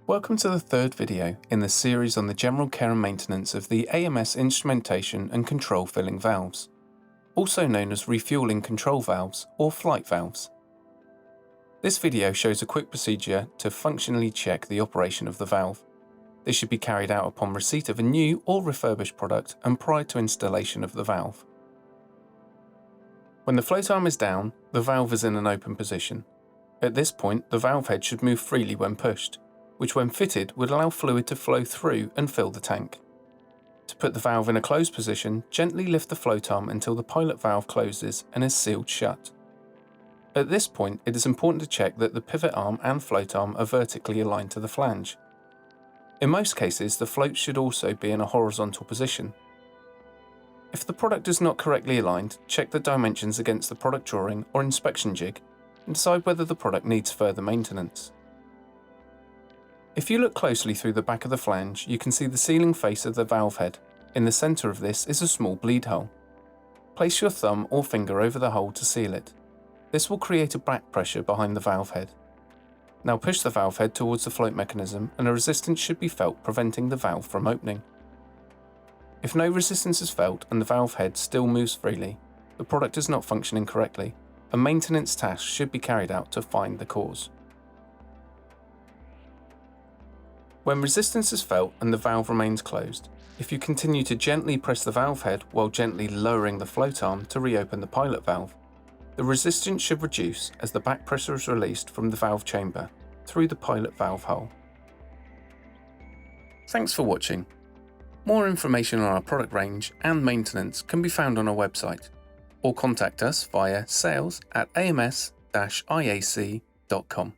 Welcome to the third video in the series on the general care and maintenance of the AMS instrumentation and control filling valves, also known as refueling control valves or flight valves. This video shows a quick procedure to functionally check the operation of the valve. This should be carried out upon receipt of a new or refurbished product and prior to installation of the valve. When the float arm is down, the valve is in an open position. At this point, the valve head should move freely when pushed, which when fitted would allow fluid to flow through and fill the tank. To put the valve in a closed position, gently lift the float arm until the pilot valve closes and is sealed shut. At this point, it is important to check that the pivot arm and float arm are vertically aligned to the flange. In most cases, the float should also be in a horizontal position. If the product is not correctly aligned, check the dimensions against the product drawing or inspection jig and decide whether the product needs further maintenance. If you look closely through the back of the flange, you can see the sealing face of the valve head. In the centre of this is a small bleed hole. Place your thumb or finger over the hole to seal it. This will create a back pressure behind the valve head. Now push the valve head towards the float mechanism and a resistance should be felt preventing the valve from opening. If no resistance is felt and the valve head still moves freely, the product is not functioning correctly. A maintenance task should be carried out to find the cause. When resistance is felt and the valve remains closed, if you continue to gently press the valve head while gently lowering the float arm to reopen the pilot valve, the resistance should reduce as the back pressure is released from the valve chamber through the pilot valve hole. Thanks for watching. More information on our product range and maintenance can be found on our website, or contact us via sales@ams-IAC.com.